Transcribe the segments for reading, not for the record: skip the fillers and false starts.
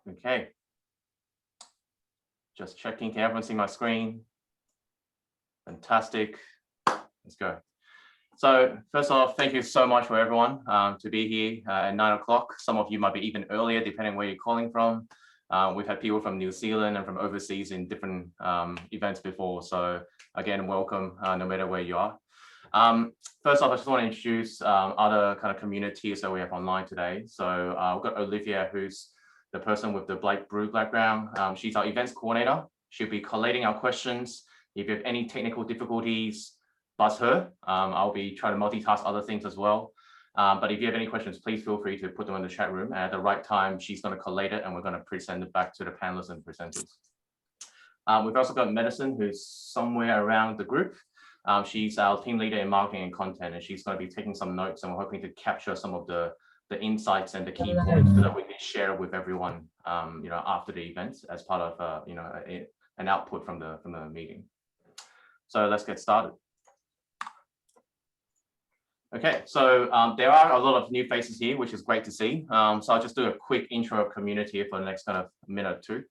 Okay. Just checking, can everyone see my screen? Fantastic. Let's go. So first off, thank you so much for everyone to be here at 9 o'clock. Some of you might be even earlier, depending where you're calling from. We've had people from New Zealand and from overseas in different events before. So again, welcome no matter where you are. First off, I just want to introduce other kind of communities that we have online today. So we've got Olivia, who's the person with the black background. She's our events coordinator. She'll be collating our questions. If you have any technical difficulties, buzz her. I'll be trying to multitask other things as well. But if you have any questions, please feel free to put them in the chat room. And at the right time, she's going to collate it and we're going to present it back to the panelists and presenters. We've also got Madison, who's somewhere around the group. She's our team leader in marketing and content, and she's going to be taking some notes, and we're hoping to capture some of the insights and the key points so that we can share it with everyone, after the event as part of, an output from the meeting. So let's get started. Okay, so there are a lot of new faces here, which is great to see. So I'll just do a quick intro of Communiteer for the next kind of minute or two.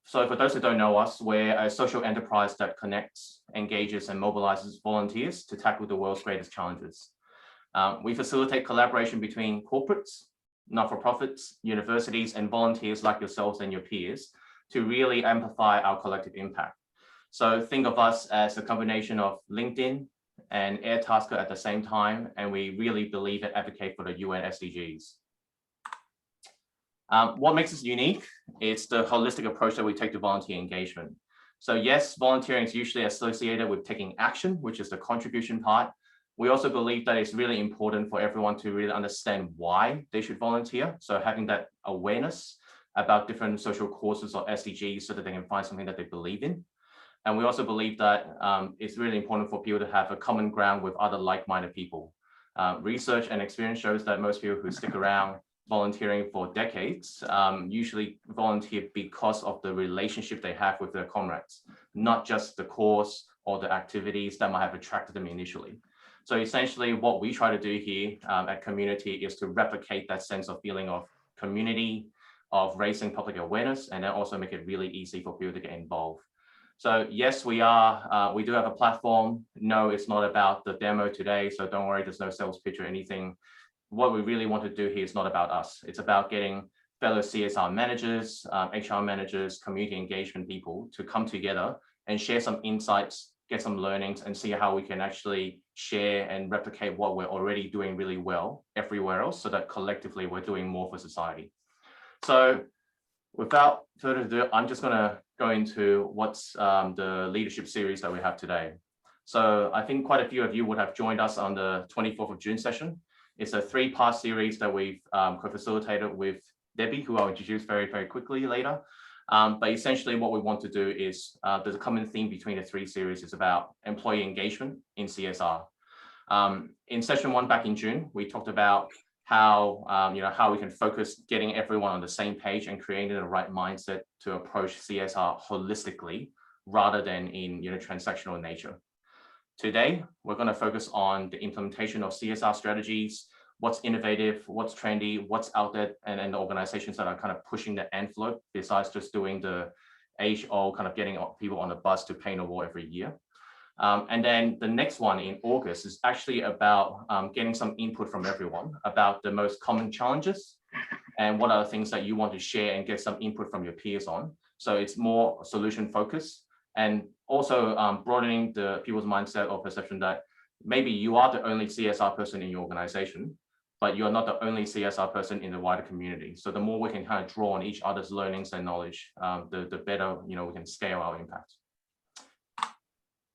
So for those who don't know us, we're a social enterprise that connects, engages, and mobilizes volunteers to tackle the world's greatest challenges. We facilitate collaboration between corporates, not-for-profits, universities, and volunteers like yourselves and your peers to really amplify our collective impact. So think of us as a combination of LinkedIn and Airtasker at the same time, and we really believe and advocate for the UN SDGs. What makes us unique is the holistic approach that we take to volunteer engagement. So yes, volunteering is usually associated with taking action, which is the contribution part. We also believe that it's really important for everyone to really understand why they should volunteer. So having that awareness about different social causes or SDGs so that they can find something that they believe in. And we also believe that it's really important for people to have a common ground with other like-minded people. Research and experience shows that most people who stick around volunteering for decades usually volunteer because of the relationship they have with their comrades, not just the cause or the activities that might have attracted them initially. So essentially what we try to do here at Communiteer is to replicate that sense of feeling of community, of raising public awareness, and then also make it really easy for people to get involved. So yes, we do have a platform. No, it's not about the demo today. So don't worry, there's no sales pitch or anything. What we really want to do here is not about us. It's about getting fellow CSR managers, HR managers, community engagement people to come together and share some insights, get some learnings, and see how we can actually share and replicate what we're already doing really well everywhere else so that collectively we're doing more for society. So without further ado, I'm just going to go into what's the leadership series that we have today. So I think quite a few of you would have joined us on the 24th of June session. It's a 3-part series that we've co-facilitated with Debbie, who I'll introduce very, very quickly later. But essentially what we want to do is, there's a common theme between the 3 series is about employee engagement in CSR. In session 1 back in June, we talked about how we can focus getting everyone on the same page and creating the right mindset to approach CSR holistically rather than in transactional nature. Today, we're going to focus on the implementation of CSR strategies, what's innovative, what's trendy, what's out there, and the organizations that are kind of pushing the envelope besides just doing the age-old kind of getting people on the bus to paint a wall every year. And then the next one in August is actually about getting some input from everyone about the most common challenges and what are the things that you want to share and get some input from your peers on. So it's more solution focused and also broadening the people's mindset or perception that maybe you are the only CSR person in your organization, but you're not the only CSR person in the wider community. So the more we can kind of draw on each other's learnings and knowledge, the better we can scale our impact.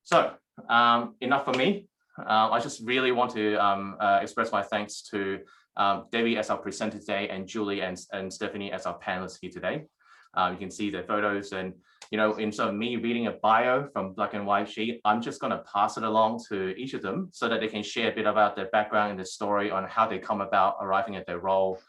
So enough for me. I just really want to express my thanks to Debbie as our presenter today and Julie and Stephanie as our panelists here today. You can see their photos and, instead of me reading a bio from black and white sheet, I'm just going to pass it along to each of them so that they can share a bit about their background and their story on how they come about arriving at their role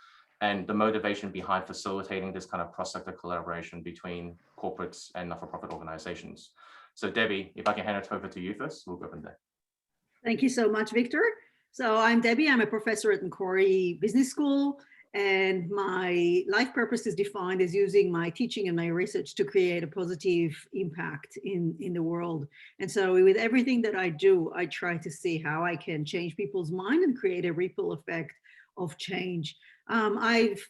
and the motivation behind facilitating this kind of cross-sector collaboration between corporates and not-for-profit organizations. So Debbie, if I can hand it over to you first, we'll go from there. Thank you so much, Victor. So I'm Debbie. I'm a professor at Macquarie Business School, And my life purpose is defined as using my teaching and my research to create a positive impact in the world. And so with everything that I do, I try to see how I can change people's mind and create a ripple effect of change. I've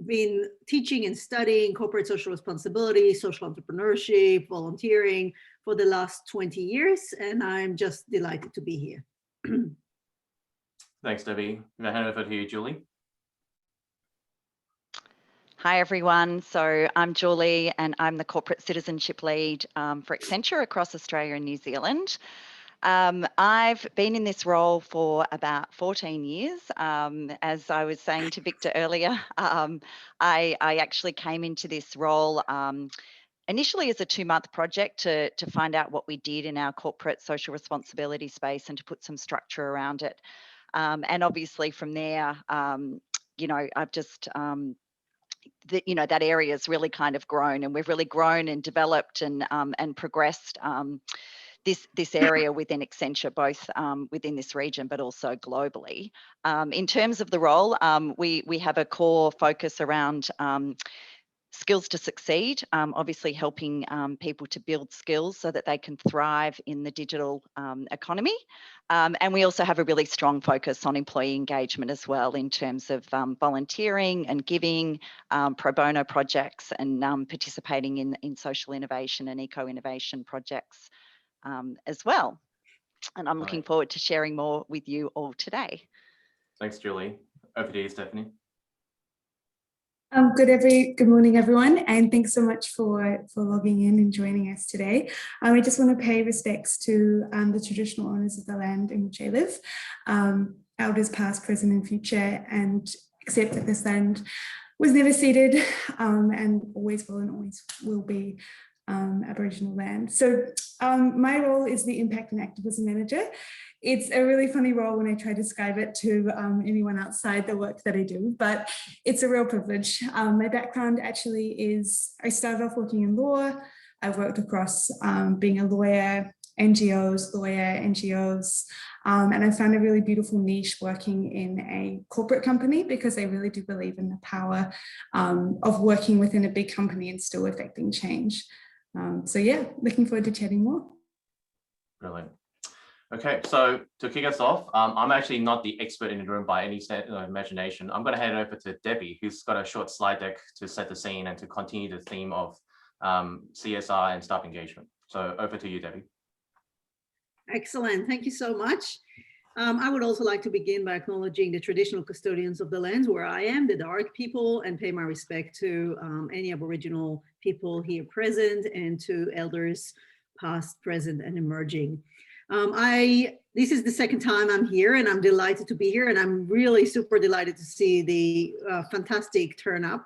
been teaching and studying corporate social responsibility, social entrepreneurship, volunteering for the last 20 years, and I'm just delighted to be here. Thanks, Debbie. I'm going to hand over to you, Julie. Hi, everyone. So I'm Julie, and I'm the Corporate Citizenship Lead for Accenture across Australia and New Zealand. I've been in this role for about 14 years. As I was saying to Victor earlier, I actually came into this role initially as a 2-month project to find out what we did in our corporate social responsibility space and to put some structure around it. And obviously from there, I've just that area has really kind of grown, and we've really grown and developed and progressed this area within Accenture, both within this region but also globally. In terms of the role, we have a core focus around skills to succeed, obviously helping people to build skills so that they can thrive in the digital economy. And we also have a really strong focus on employee engagement as well, in terms of volunteering and giving, pro bono projects, and participating in social innovation and eco-innovation projects as well. And I'm looking forward to sharing more with you all today. Thanks, Julie. Over to you, Stephanie. Good morning, everyone, and thanks so much for logging in and joining us today. I just want to pay respects to the traditional owners of the land in which I live, elders past, present and future, and accept that this land was never ceded and always will and always will be Aboriginal land. So my role is the Impact and Activism Manager. It's a really funny role when I try to describe it to anyone outside the work that I do, but it's a real privilege. My background actually is, I started off working in law. I've worked across being a lawyer, NGOs, and I found a really beautiful niche working in a corporate company, because I really do believe in the power of working within a big company and still affecting change. So yeah, looking forward to chatting more. Brilliant. Okay, so to kick us off, I'm actually not the expert in the room by any imagination. I'm going to hand it over to Debbie, who's got a short slide deck to set the scene and to continue the theme of CSR and staff engagement. So over to you, Debbie. Excellent. Thank you so much. I would also like to begin by acknowledging the traditional custodians of the lands where I am, the Darug people, and pay my respect to any Aboriginal people here present and to elders past, present, and emerging. This is the second time I'm here, and I'm delighted to be here, and I'm really super delighted to see the fantastic turn up.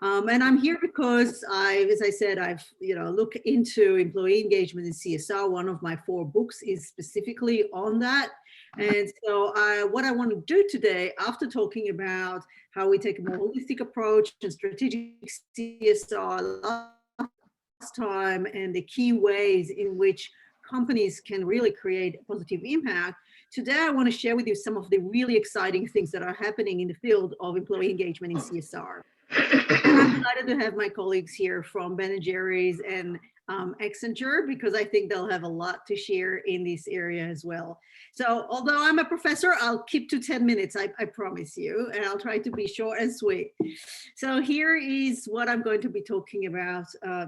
And I'm here because as I said, I've looked into employee engagement in CSR. One of my 4 books is specifically on that. And so what I want to do today, after talking about how we take a more holistic approach and strategic CSR last time, and the key ways in which companies can really create a positive impact, today I want to share with you some of the really exciting things that are happening in the field of employee engagement in CSR. And I'm delighted to have my colleagues here from BenJerrys and Accenture, because I think they'll have a lot to share in this area as well. So although I'm a professor, I'll keep to 10 minutes, I promise you, and I'll try to be short and sweet. So here is what I'm going to be talking about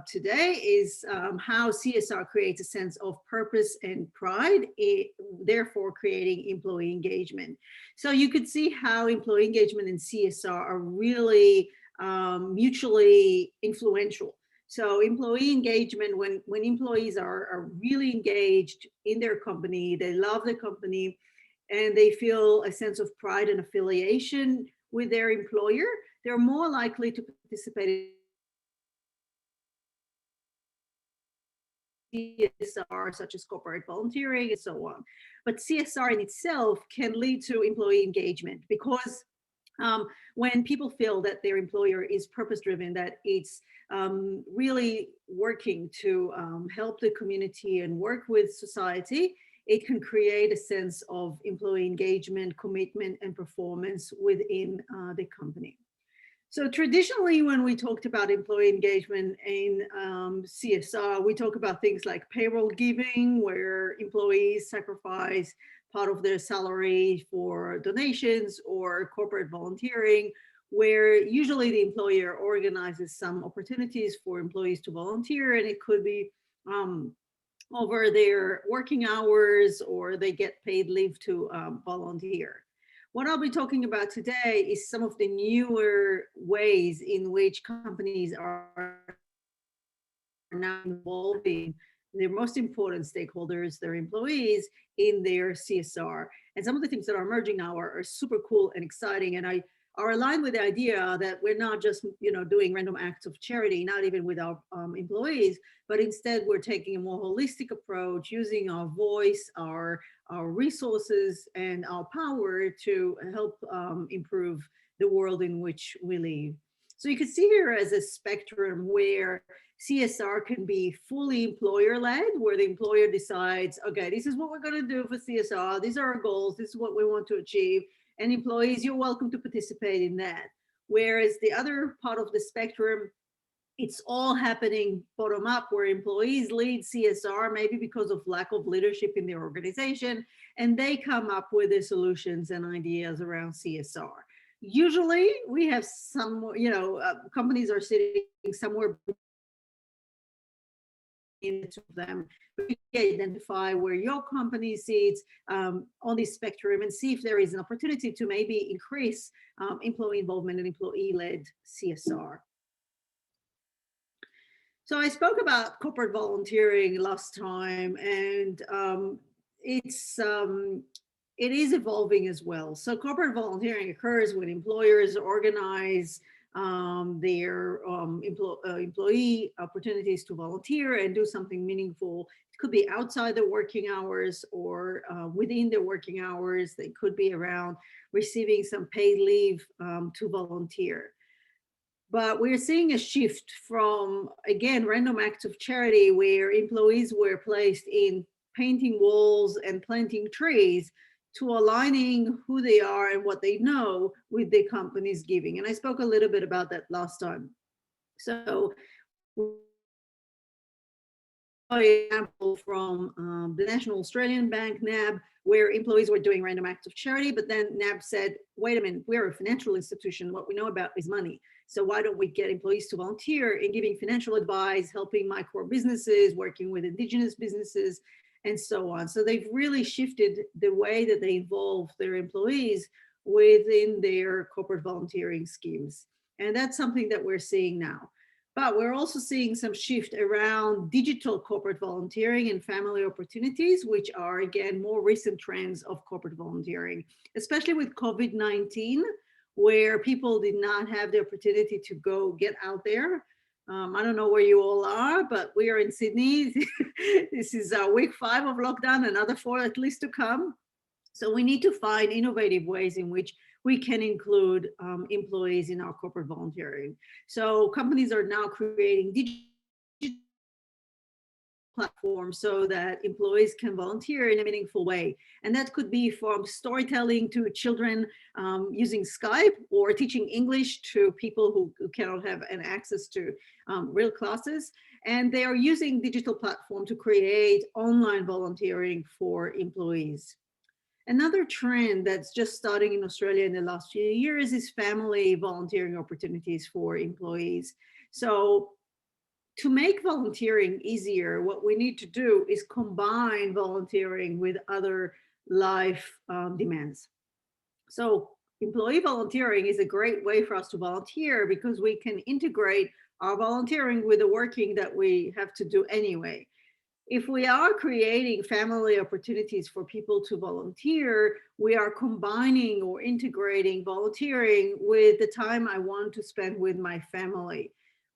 today, is how CSR creates a sense of purpose and pride, therefore creating employee engagement. So you could see how employee engagement and CSR are really mutually influential. So employee engagement, when employees are really engaged in their company, they love the company, and they feel a sense of pride and affiliation with their employer, they're more likely to participate in CSR, such as corporate volunteering and so on. But CSR in itself can lead to employee engagement, because when people feel that their employer is purpose-driven, that it's really working to help the community and work with society, it can create a sense of employee engagement, commitment, and performance within the company. So traditionally, when we talked about employee engagement in CSR, we talk about things like payroll giving, where employees sacrifice part of their salary for donations, or corporate volunteering, where usually the employer organizes some opportunities for employees to volunteer, and it could be over their working hours, or they get paid leave to volunteer. What I'll be talking about today is some of the newer ways in which companies are now involving their most important stakeholders, their employees, in their CSR. And some of the things that are emerging now are super cool and exciting, and are aligned with the idea that we're not just doing random acts of charity, not even with our employees, but instead we're taking a more holistic approach, using our voice, our resources, and our power to help improve the world in which we live. So you can see here as a spectrum where CSR can be fully employer-led, where the employer decides, okay, this is what we're going to do for CSR, these are our goals, this is what we want to achieve, and employees, you're welcome to participate in that. Whereas the other part of the spectrum, it's all happening bottom up, where employees lead CSR, maybe because of lack of leadership in their organization, and they come up with the solutions and ideas around CSR. Usually we have some, companies are sitting somewhere in them, but you can identify where your company sits on this spectrum and see if there is an opportunity to maybe increase employee involvement and employee-led CSR. So I spoke about corporate volunteering last time, and it is evolving as well. So corporate volunteering occurs when employers organize their employee opportunities to volunteer and do something meaningful. It could be outside their working hours or within their working hours. They could be around receiving some paid leave to volunteer. But we're seeing a shift from, again, random acts of charity where employees were placed in painting walls and planting trees, to aligning who they are and what they know with the company's giving. And I spoke a little bit about that last time. So, an example from the National Australian Bank, NAB, where employees were doing random acts of charity, but then NAB said, wait a minute, we're a financial institution. What we know about is money. So why don't we get employees to volunteer in giving financial advice, helping micro businesses, working with Indigenous businesses, and so on. So they've really shifted the way that they involve their employees within their corporate volunteering schemes. And that's something that we're seeing now. But we're also seeing some shift around digital corporate volunteering and family opportunities, which are, again, more recent trends of corporate volunteering, especially with COVID-19, where people did not have the opportunity to go get out there. I don't know where you all are, but we are in Sydney. This is week 5 of lockdown, another 4 at least to come. So we need to find innovative ways in which we can include employees in our corporate volunteering. So companies are now creating digital platforms so that employees can volunteer in a meaningful way. And that could be from storytelling to children using Skype, or teaching English to people who cannot have an access to real classes. And they are using digital platform to create online volunteering for employees. Another trend that's just starting in Australia in the last few years is family volunteering opportunities for employees. So to make volunteering easier, what we need to do is combine volunteering with other life demands. So employee volunteering is a great way for us to volunteer, because we can integrate our volunteering with the working that we have to do anyway. If we are creating family opportunities for people to volunteer, we are combining or integrating volunteering with the time I want to spend with my family.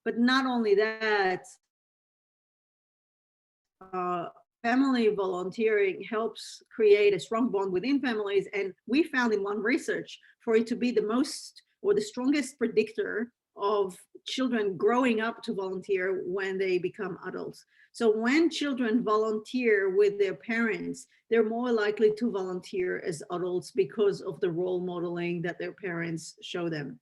But not only that, family volunteering helps create a strong bond within families. And we found in one research for it to be the most or the strongest predictor of children growing up to volunteer when they become adults. So when children volunteer with their parents, they're more likely to volunteer as adults because of the role modeling that their parents show them.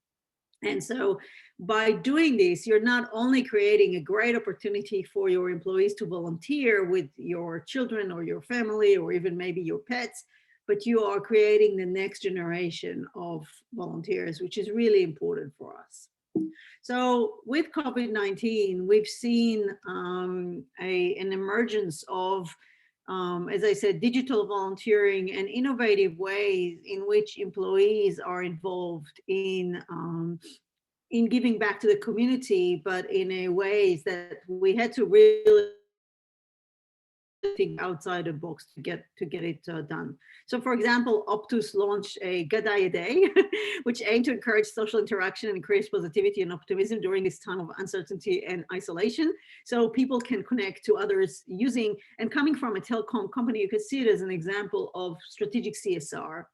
And so by doing this, you're not only creating a great opportunity for your employees to volunteer with your children or your family or even maybe your pets, but you are creating the next generation of volunteers, which is really important for us. So with COVID-19, we've seen an emergence of, as I said, digital volunteering and innovative ways in which employees are involved in giving back to the community, but in a ways that we had to really think outside the box to get it done. So for example, Optus launched a Gadaya Day, which aimed to encourage social interaction and increase positivity and optimism during this time of uncertainty and isolation. So people can connect to others using, and coming from a telecom company, you can see it as an example of strategic CSR.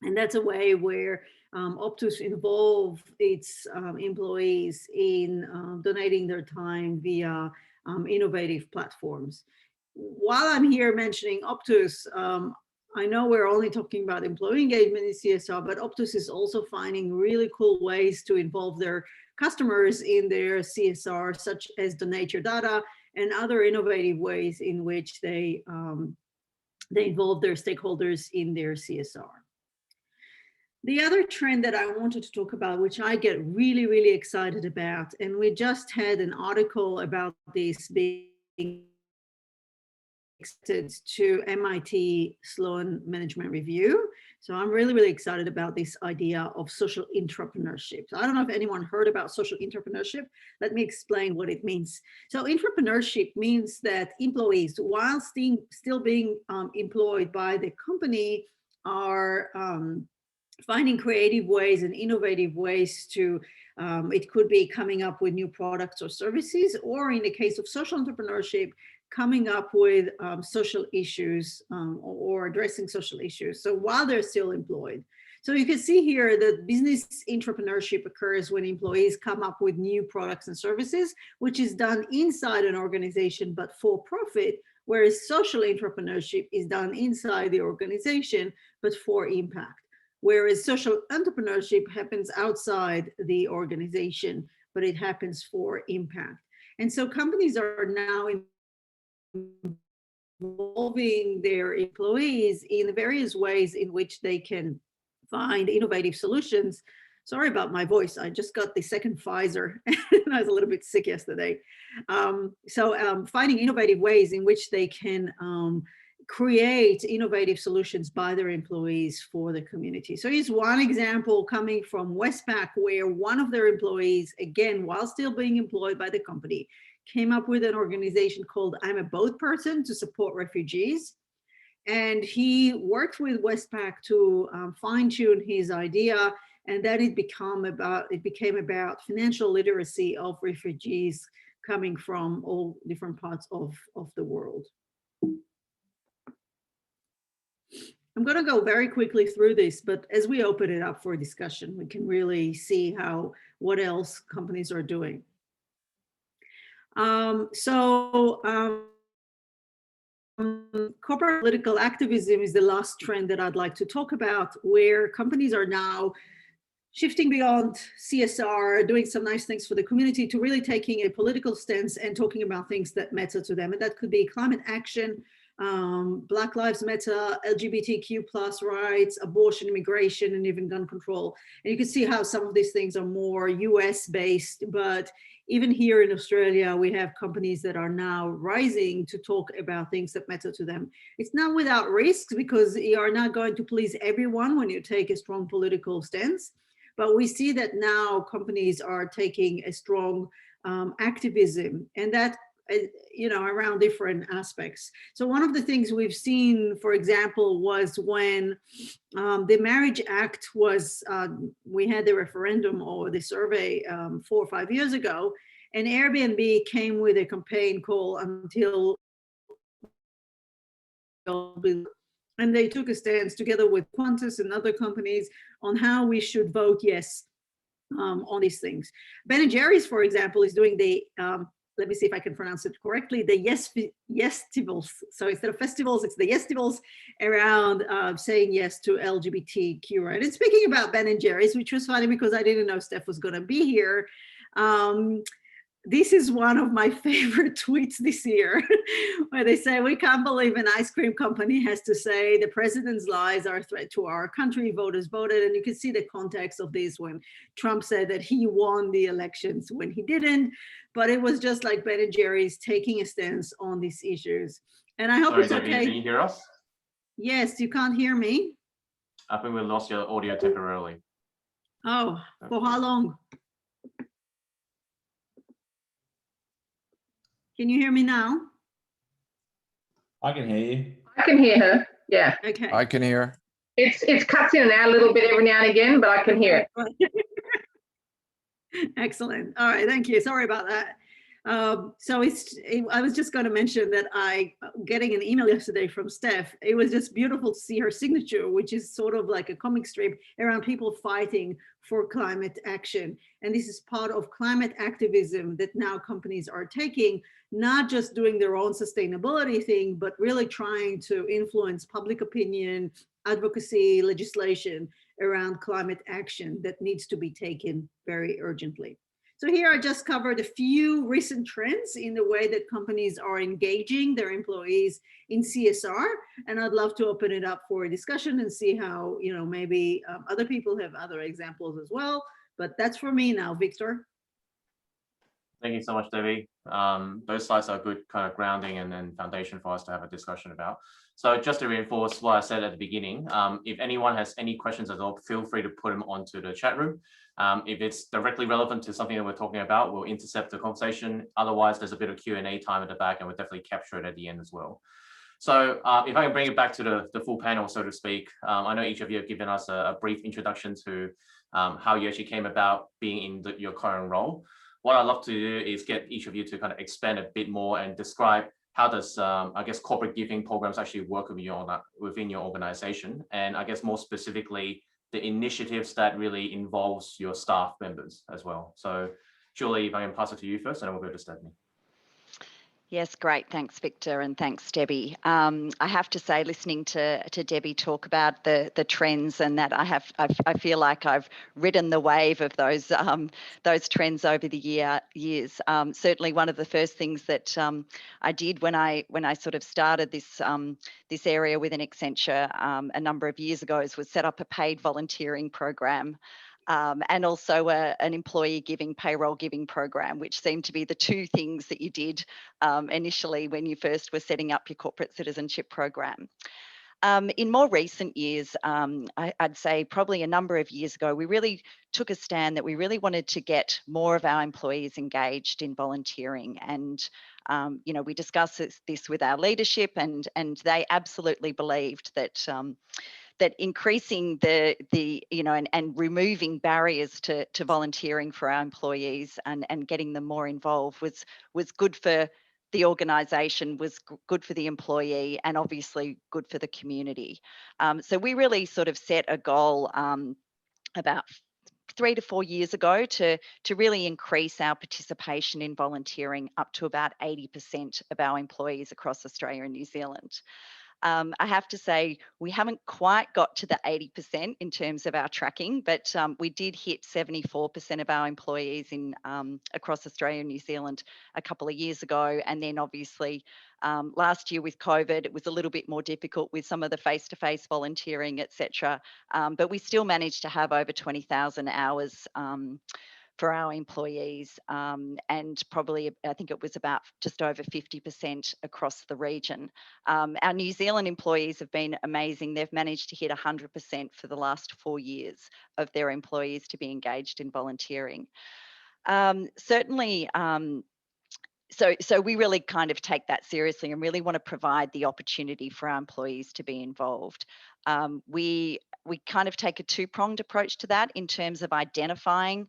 And that's a way where Optus involve its employees in donating their time via innovative platforms. While I'm here mentioning Optus, I know we're only talking about employee engagement in CSR, but Optus is also finding really cool ways to involve their customers in their CSR, such as donate your data and other innovative ways in which they involve their stakeholders in their CSR. The other trend that I wanted to talk about, which I get really, really excited about, and we just had an article about this being accepted to MIT Sloan Management Review. So I'm really, really excited about this idea of social intrapreneurship. So I don't know if anyone heard about social intrapreneurship. Let me explain what it means. So intrapreneurship means that employees, while still being employed by the company, are finding creative ways and innovative ways to, it could be coming up with new products or services, or in the case of social entrepreneurship, coming up with social issues or addressing social issues. So while they're still employed. So you can see here that business intrapreneurship occurs when employees come up with new products and services, which is done inside an organization, but for profit, whereas social intrapreneurship is done inside the organization, but for impact. Whereas social entrepreneurship happens outside the organization, but it happens for impact. And so companies are now involving their employees in various ways in which they can find innovative solutions. Sorry about my voice. I just got the second Pfizer and I was a little bit sick yesterday. Finding innovative ways in which they can create innovative solutions by their employees for the community. So here's one example coming from Westpac, where one of their employees, again, while still being employed by the company, came up with an organization called I'm a Boat Person to support refugees. And he worked with Westpac to fine-tune his idea, and then it became about financial literacy of refugees coming from all different parts of the world. I'm going to go very quickly through this, but as we open it up for discussion, we can really see what else companies are doing. Corporate political activism is the last trend that I'd like to talk about, where companies are now shifting beyond CSR, doing some nice things for the community, to really taking a political stance and talking about things that matter to them. And that could be climate action, Black Lives Matter, LGBTQ+ rights, abortion, immigration, and even gun control. And you can see how some of these things are more US based, but even here in Australia, we have companies that are now rising to talk about things that matter to them. It's not without risks, because you are not going to please everyone when you take a strong political stance. But we see that now companies are taking a strong activism, and that, around different aspects. So one of the things we've seen, for example, was when the Marriage Act was, we had the referendum or the survey 4 or 5 years ago, and Airbnb came with a campaign called Until, and they took a stance together with Qantas and other companies on how we should vote yes on these things. BenJerrys, for example, is doing the let me see if I can pronounce it correctly, the Yestivals. So instead of festivals, it's the Yestivals around saying yes to LGBTQ, right? And speaking about BenJerrys, which was funny because I didn't know Steph was going to be here. This is one of my favorite tweets this year, where they say, we can't believe an ice cream company has to say the president's lies are a threat to our country, voters voted. And you can see the context of this when Trump said that he won the elections when he didn't. But it was just like BenJerrys taking a stance on these issues. And I hope it's okay. Can you hear us? Yes, you can't hear me? I think we lost your audio temporarily. Oh, for how long? Can you hear me now? I can hear you. I can hear her. Yeah. Okay. I can hear. It's cuts in and out a little bit every now and again, but I can hear it. Excellent. All right. Thank you. Sorry about that. So I was just going to mention that getting an email yesterday from Steph, it was just beautiful to see her signature, which is sort of like a comic strip around people fighting for climate action. And this is part of climate activism that now companies are taking, not just doing their own sustainability thing, but really trying to influence public opinion, advocacy, legislation around climate action that needs to be taken very urgently. So here I just covered a few recent trends in the way that companies are engaging their employees in CSR, and I'd love to open it up for a discussion and see how, maybe other people have other examples as well, but that's for me now, Victor. Thank you so much, Debbie. Those slides are good kind of grounding and foundation for us to have a discussion about. So just to reinforce what I said at the beginning, if anyone has any questions at all, feel free to put them onto the chat room. If it's directly relevant to something that we're talking about, we'll intercept the conversation. Otherwise, there's a bit of Q&A time at the back, and we'll definitely capture it at the end as well. So if I can bring it back to the full panel, so to speak, I know each of you have given us a brief introduction to how you actually came about being in your current role. What I'd love to do is get each of you to kind of expand a bit more and describe how does, I guess, corporate giving programs actually work within your organization, and I guess more specifically, the initiatives that really involves your staff members as well. So Julie, if I can pass it to you first, and then we'll go to Stephanie. Yes, great. Thanks, Victor, and thanks, Debbie. I have to say, listening to Debbie talk about the trends and that, I feel like I've ridden the wave of those trends over the years. Certainly, one of the first things that I did when I sort of started this area within Accenture a number of years ago was set up a paid volunteering program. And also an employee giving, payroll giving program, which seemed to be the two things that you did initially when you first were setting up your corporate citizenship program. In more recent years, I'd say probably a number of years ago, we really took a stand that we really wanted to get more of our employees engaged in volunteering. And we discussed this with our leadership, and they absolutely believed that that increasing and removing barriers to volunteering for our employees and getting them more involved was good for the organisation, was good for the employee, and obviously good for the community. So we really sort of set a goal about 3 to 4 years ago to really increase our participation in volunteering up to about 80% of our employees across Australia and New Zealand. I have to say we haven't quite got to the 80% in terms of our tracking, but we did hit 74% of our employees in across Australia and New Zealand a couple of years ago. And then obviously last year with COVID, it was a little bit more difficult with some of the face-to-face volunteering, etc. But we still managed to have over 20,000 hours for our employees, and probably I think it was about just over 50% across the region. Our New Zealand employees have been amazing. They've managed to hit 100% for the last 4 years of their employees to be engaged in volunteering. Certainly, so we really kind of take that seriously and really want to provide the opportunity for our employees to be involved. We kind of take a two-pronged approach to that in terms of identifying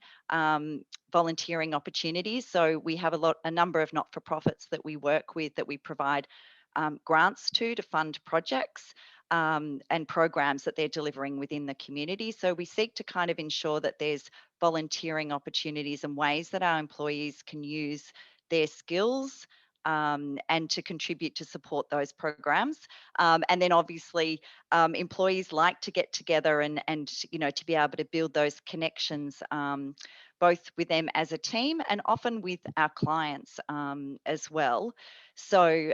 volunteering opportunities. So we have a number of not-for-profits that we work with, that we provide grants to fund projects and programs that they're delivering within the community. So we seek to kind of ensure that there's volunteering opportunities and ways that our employees can use their skills and to contribute to support those programs. And then obviously employees like to get together and you know, to be able to build those connections both with them as a team and often with our clients as well. So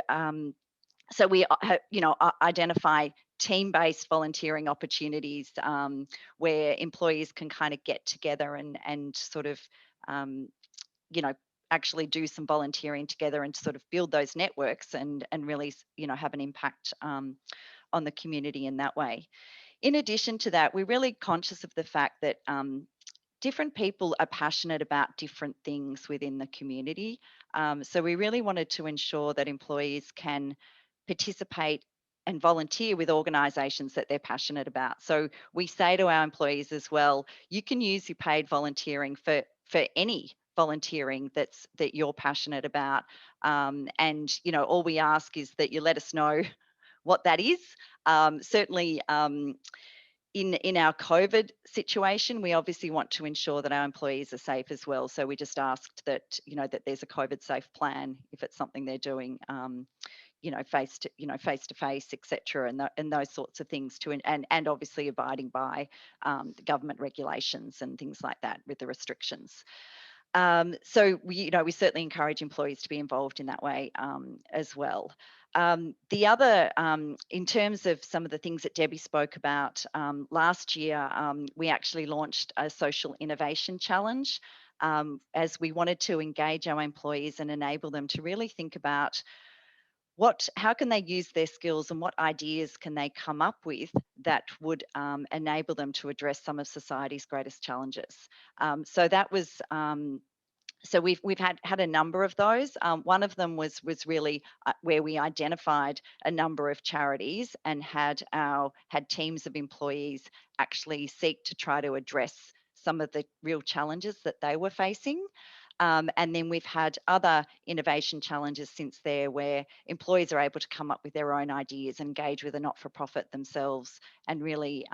so we you know, identify team-based volunteering opportunities where employees can kind of get together and sort of you know, actually do some volunteering together and sort of build those networks and really, you know, have an impact on the community in that way. In addition to that, we're really conscious of the fact that different people are passionate about different things within the community. So we really wanted to ensure that employees can participate and volunteer with organisations that they're passionate about. So we say to our employees as well, you can use your paid volunteering for any volunteering that you're passionate about. And, you know, all we ask is that you let us know what that is. Certainly, in our COVID situation, we obviously want to ensure that our employees are safe as well. So we just asked that, you know, that there's a COVID safe plan if it's something they're doing, you know, face to face, etc., and those sorts of things too, and obviously abiding by the government regulations and things like that with the restrictions. So we certainly encourage employees to be involved in that way as well. The other, in terms of some of the things that Debbie spoke about, last year, we actually launched a social innovation challenge as we wanted to engage our employees and enable them to really think about how can they use their skills and what ideas can they come up with that would enable them to address some of society's greatest challenges. So that was, so we've had a number of those. One of them was really where we identified a number of charities and had teams of employees actually seek to try to address some of the real challenges that they were facing. And then we've had other innovation challenges since there where employees are able to come up with their own ideas, engage with a not-for-profit themselves, and really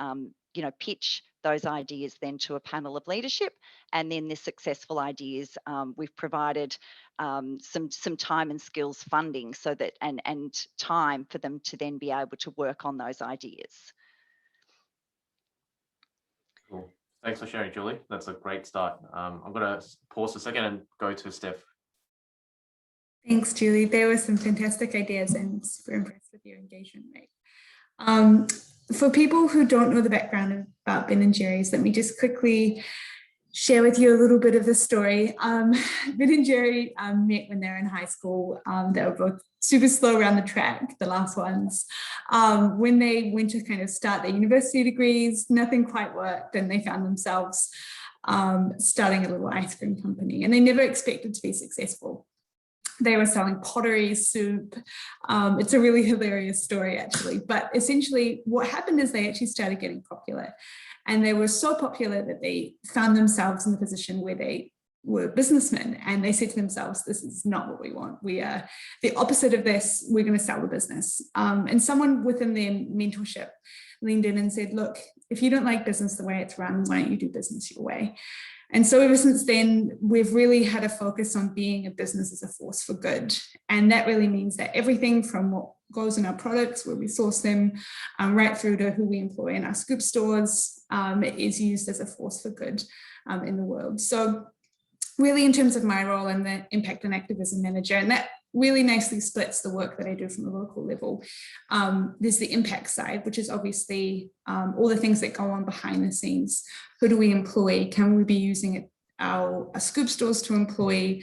you know, pitch those ideas then to a panel of leadership. And then the successful ideas, we've provided some time and skills funding so that and time for them to then be able to work on those ideas. Cool. Thanks for sharing, Julie. That's a great start. I'm going to pause a second and go to Steph. Thanks, Julie. There were some fantastic ideas and super impressed with your engagement rate. For people who don't know the background about BenJerrys, let me just quickly share with you a little bit of the story. BenJerrys met when they were in high school. They were both super slow around the track, the last ones. When they went to kind of start their university degrees, nothing quite worked, and they found themselves starting a little ice cream company, and they never expected to be successful. They were selling pottery, soup. It's a really hilarious story, actually. But essentially, what happened is they actually started getting popular. And they were so popular that they found themselves in the position where they were businessmen. And they said to themselves, this is not what we want. We are the opposite of this. We're going to sell the business. And someone within their mentorship leaned in and said, look, if you don't like business the way it's run, why don't you do business your way? And so ever since then, we've really had a focus on being a business as a force for good. And that really means that everything from what goes in our products, where we source them, right through to who we employ in our scoop stores, is used as a force for good in the world. So really, in terms of my role, I'm the impact and activism manager, and that really nicely splits the work that I do from the local level. There's the impact side, which is obviously all the things that go on behind the scenes. Who do we employ? Can we be using our scoop stores to employ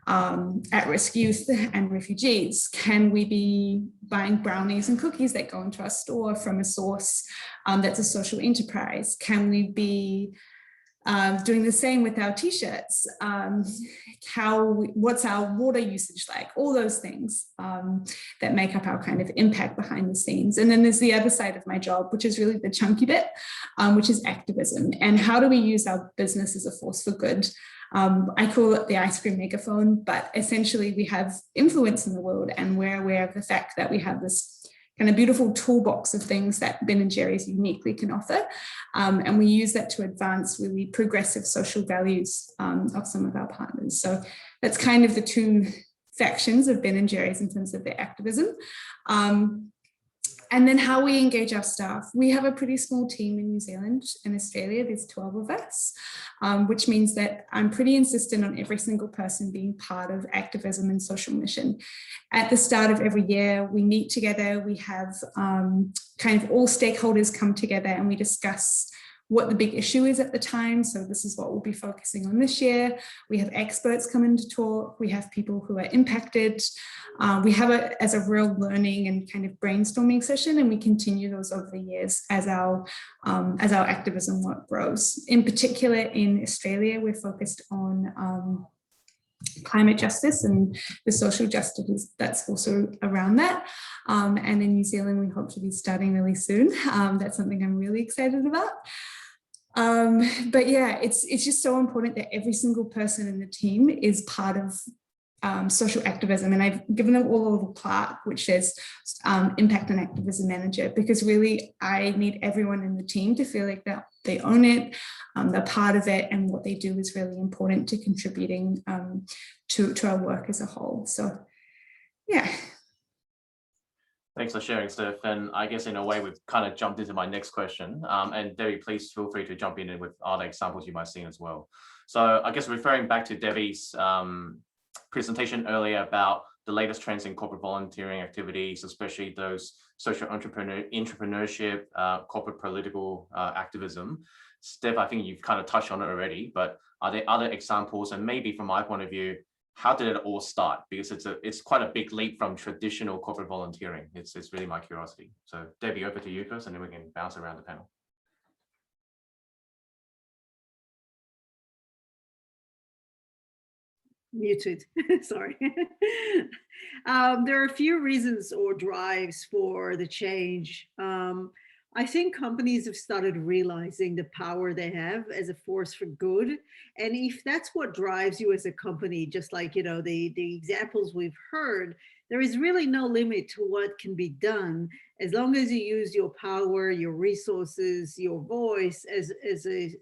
at-risk youth and refugees? Can we be buying brownies and cookies that go into our store from a source that's a social enterprise? Can we be doing the same with our t-shirts? What's our water usage like? All those things that make up our kind of impact behind the scenes. And then there's the other side of my job, which is really the chunky bit, which is activism. And how do we use our business as a force for good? I call it the ice cream megaphone, but essentially we have influence in the world, and we're aware of the fact that we have this kind of beautiful toolbox of things that BenJerrys uniquely can offer. And we use that to advance really progressive social values of some of our partners. So that's kind of the two factions of BenJerrys in terms of their activism. And then how we engage our staff. We have a pretty small team in New Zealand and Australia. There's 12 of us, which means that I'm pretty insistent on every single person being part of activism and social mission. At the start of every year, we meet together. We have kind of all stakeholders come together and we discuss what the big issue is at the time. So this is what we'll be focusing on this year. We have experts come in to talk. We have people who are impacted. We have it as a real learning and kind of brainstorming session, and we continue those over the years as our activism work grows. In particular, in Australia, we're focused on climate justice and the social justice that's also around that. And in New Zealand, we hope to be starting really soon. That's something I'm really excited about. But yeah, it's just so important that every single person in the team is part of social activism. And I've given them all a little plaque which says Impact and Activism Manager, because really I need everyone in the team to feel like that they own it, they're part of it, and what they do is really important to contributing to our work as a whole. So yeah. Thanks for sharing, Steph. And I guess in a way, we've kind of jumped into my next question. And Debbie, please feel free to jump in with other examples you might see as well. So I guess referring back to Debbie's presentation earlier about the latest trends in corporate volunteering activities, especially those social entrepreneurship, corporate political activism. Steph, I think you've kind of touched on it already, but are there other examples? And maybe from my point of view, how did it all start? Because it's quite a big leap from traditional corporate volunteering. It's really my curiosity. So Debbie, over to you first, and then we can bounce around the panel. Muted, sorry. There are a few reasons or drives for the change. I think companies have started realizing the power they have as a force for good. And if that's what drives you as a company, just like, you know, the examples we've heard, there is really no limit to what can be done as long as you use your power, your resources, your voice as a,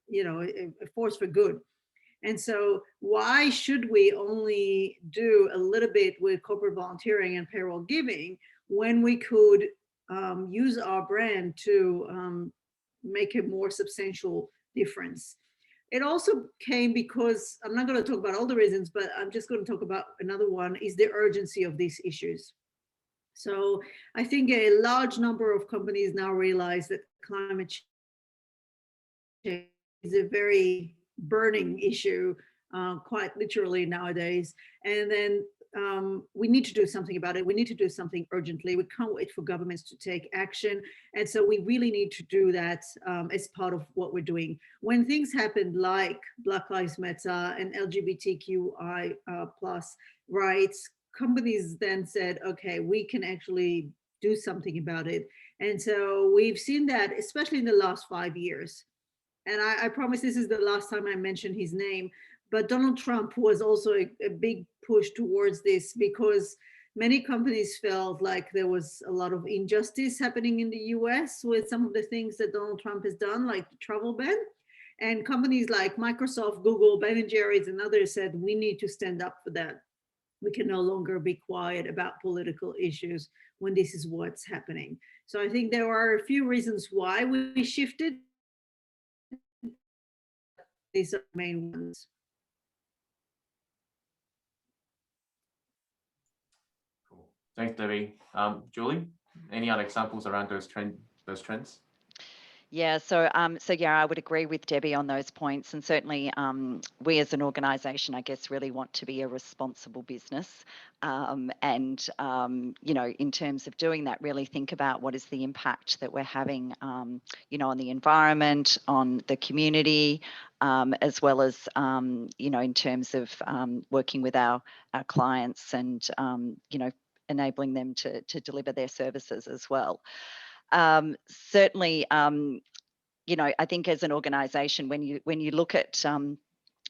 you know, a force for good. And so why should we only do a little bit with corporate volunteering and payroll giving when we could use our brand to make a more substantial difference? It also came because, I'm not going to talk about all the reasons, but I'm just going to talk about another one, is the urgency of these issues. So I think a large number of companies now realize that climate change is a very burning issue, quite literally nowadays. And then we need to do something about it. We need to do something urgently. We can't wait for governments to take action. And so we really need to do that as part of what we're doing. When things happened like Black Lives Matter and LGBTQI plus rights, companies then said, okay, we can actually do something about it. And so we've seen that, especially in the last 5 years. And I promise this is the last time I mention his name, but Donald Trump was also a big push towards this, because many companies felt like there was a lot of injustice happening in the US with some of the things that Donald Trump has done, like the travel ban. And companies like Microsoft, Google, BenJerrys, and others said, we need to stand up for that. We can no longer be quiet about political issues when this is what's happening. So I think there are a few reasons why we shifted. These are the main ones. Cool. Thanks, Debbie. Julie, any other examples around those trends? Yeah, so yeah, I would agree with Debbie on those points, and certainly we as an organisation, I guess, really want to be a responsible business, and you know, in terms of doing that, really think about what is the impact that we're having, you know, on the environment, on the community, as well as you know, in terms of working with our clients and you know, enabling them to deliver their services as well. Certainly, you know, I think as an organisation, when you look at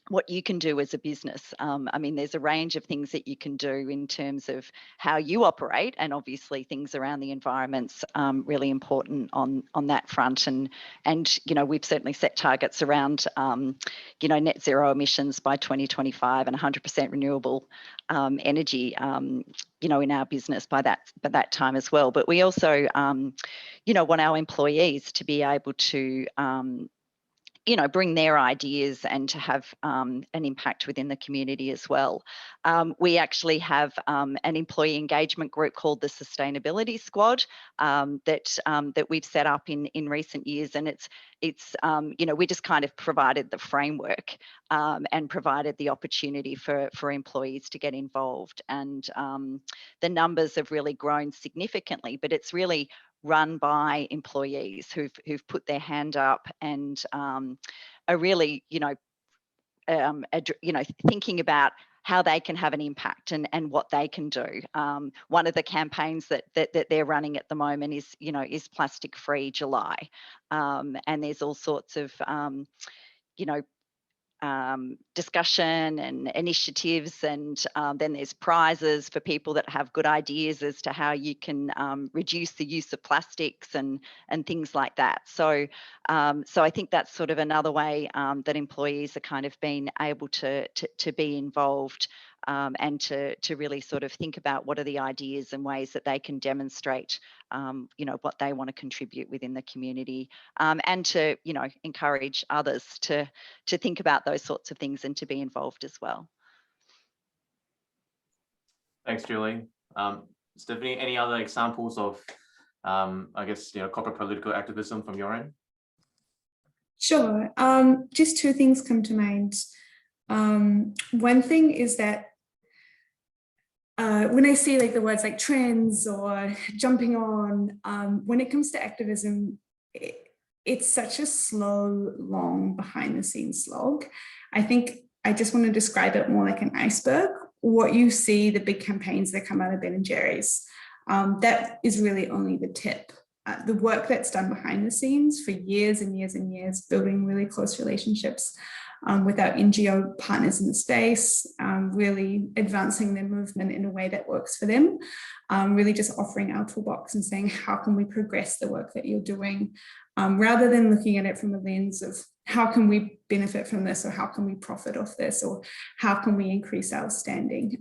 what you can do as a business. I mean, there's a range of things that you can do in terms of how you operate, and obviously things around the environment's really important on that front. And you know, we've certainly set targets around you know, net zero emissions by 2025 and 100% renewable energy, you know, in our business by that time as well. But we also, you know, want our employees to be able to you know, bring their ideas and to have an impact within the community as well. We actually have an employee engagement group called the Sustainability Squad that we've set up in recent years, and it's you know, we just kind of provided the framework and provided the opportunity for employees to get involved, and the numbers have really grown significantly. But it's really run by employees who've put their hand up and are really, you know, thinking about how they can have an impact and what they can do. One of the campaigns that they're running at the moment is, you know, is Plastic Free July, and there's all sorts of you know, discussion and initiatives, and then there's prizes for people that have good ideas as to how you can reduce the use of plastics and things like that. So so I think that's sort of another way that employees are kind of being able to be involved and to really sort of think about what are the ideas and ways that they can demonstrate you know, what they want to contribute within the community, and to, you know, encourage others to think about those sorts of things and to be involved as well. Thanks, Julie. Stephanie, any other examples of, I guess, you know, corporate political activism from your end? Sure. Just two things come to mind. One thing is that when I see like the words like trends or jumping on, when it comes to activism, it's such a slow, long behind the scenes slog. I think I just want to describe it more like an iceberg. What you see, the big campaigns that come out of BenJerrys, that is really only the tip. The work that's done behind the scenes for years and years and years, building really close relationships with our NGO partners in the space, really advancing their movement in a way that works for them, really just offering our toolbox and saying, how can we progress the work that you're doing, rather than looking at it from a lens of how can we benefit from this, or how can we profit off this, or how can we increase our standing.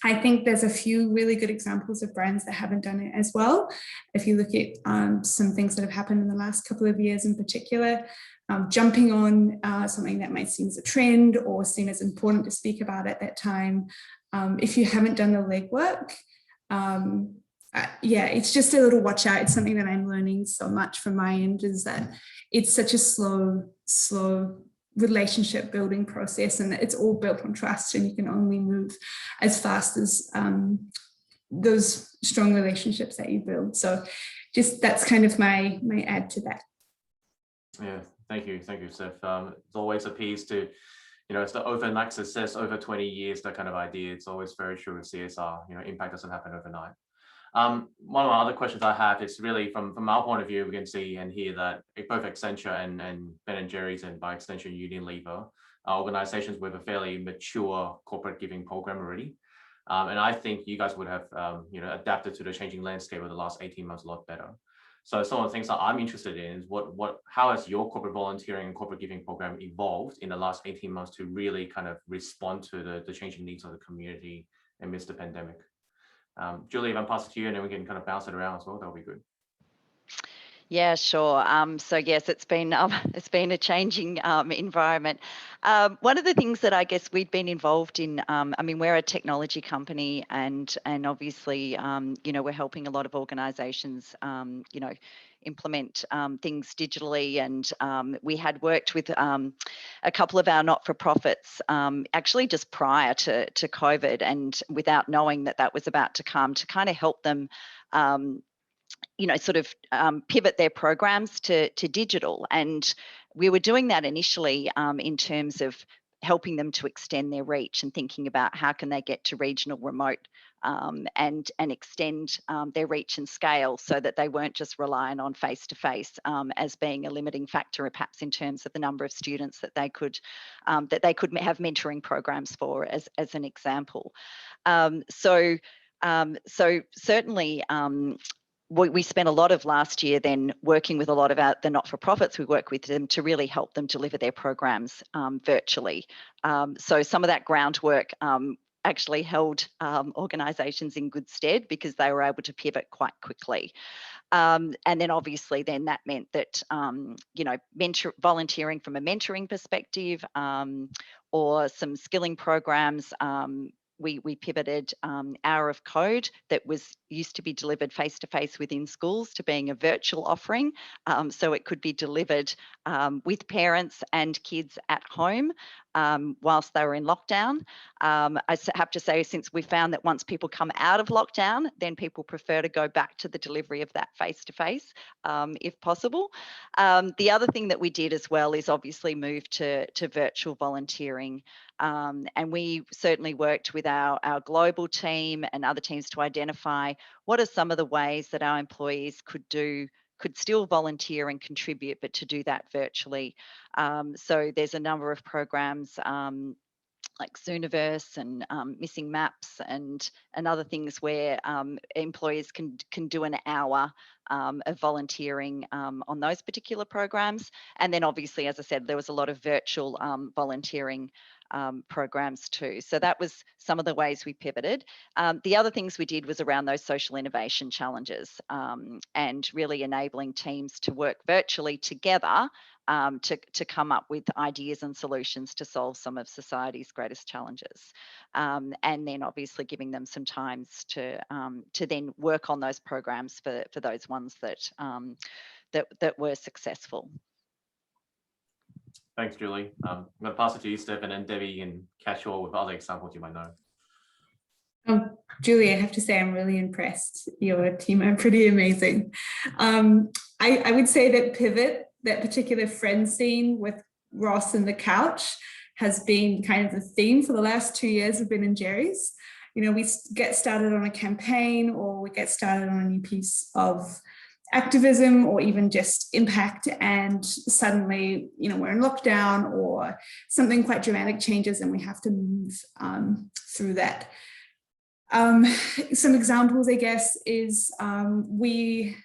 I think there's a few really good examples of brands that haven't done it as well. If you look at some things that have happened in the last couple of years in particular, jumping on something that might seem as a trend or seem as important to speak about at that time. If you haven't done the legwork, yeah, it's just a little watch out. It's something that I'm learning so much from my end, is that it's such a slow relationship building process, and it's all built on trust, and you can only move as fast as those strong relationships that you build. So just that's kind of my add to that. Yeah, thank you, Steph. It's always a piece to, you know, it's the overnight success over 20 years, that kind of idea. It's always very true with CSR. You know, impact doesn't happen overnight. One of my other questions I have is really from our point of view, we can see and hear that both Accenture and BenJerrys, and by extension Unilever, are organizations with a fairly mature corporate giving program already. And I think you guys would have you know, adapted to the changing landscape over the last 18 months a lot better. So some of the things that I'm interested in is how has your corporate volunteering and corporate giving program evolved in the last 18 months to really kind of respond to the changing needs of the community amidst the pandemic? Julie, if I pass it to you, and then we can kind of bounce it around as well, that'll be good. Yeah, sure. So yes, it's been a changing environment. One of the things that I guess we've been involved in, I mean, we're a technology company, and obviously, you know, we're helping a lot of organisations, you know, implement things digitally, and we had worked with a couple of our not-for-profits actually just prior to COVID, and without knowing that was about to come, to kind of help them you know, sort of pivot their programs to digital. And we were doing that initially in terms of helping them to extend their reach and thinking about how can they get to regional remote and extend their reach and scale so that they weren't just relying on face-to-face as being a limiting factor, perhaps in terms of the number of students that they could have mentoring programs for, as an example. So certainly we spent a lot of last year then working with a lot of the not-for-profits we work with them to really help them deliver their programs virtually. So some of that groundwork actually held organisations in good stead because they were able to pivot quite quickly. And then obviously then that meant that, volunteering from a mentoring perspective or some skilling programs, we pivoted Hour of Code that used to be delivered face-to-face within schools to being a virtual offering. So it could be delivered with parents and kids at home whilst they were in lockdown. I have to say, since we found that once people come out of lockdown, then people prefer to go back to the delivery of that face-to-face if possible. The other thing that we did as well is obviously move to virtual volunteering. And we certainly worked with our global team and other teams to identify what are some of the ways that our employees could still volunteer and contribute, but to do that virtually. So there's a number of programs like Zooniverse and Missing Maps and other things where employees can do an hour of volunteering on those particular programs. And then obviously, as I said, there was a lot of virtual volunteering programs too. So that was some of the ways we pivoted. The other things we did was around those social innovation challenges and really enabling teams to work virtually together to come up with ideas and solutions to solve some of society's greatest challenges. And then obviously giving them some times to then work on those programs for those ones that were successful. Thanks, Julie. I'm going to pass it to you, Steph, and then Debbie can catch you all with other examples you might know. Julie, I have to say I'm really impressed. Your team are pretty amazing. I would say that pivot, that particular friend scene with Ross and the couch, has been kind of the theme for the last 2 years of BenJerrys. We get started on a campaign or we get started on a new piece of activism or even just impact, and suddenly we're in lockdown or something quite dramatic changes and we have to move through that. Some examples, I guess, is we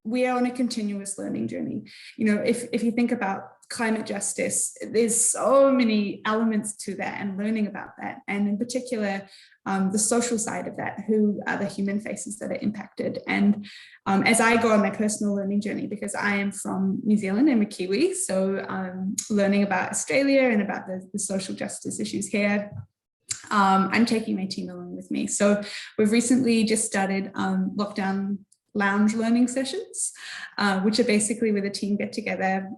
are on a continuous learning journey. If you think about climate justice, there's so many elements to that and learning about that, and in particular the social side of that, who are the human faces that are impacted. And as I go on my personal learning journey, because I am from New Zealand, I'm a Kiwi, so learning about Australia and about the social justice issues here, I'm taking my team along with me. So we've recently just started lockdown lounge learning sessions, which are basically where the team get together.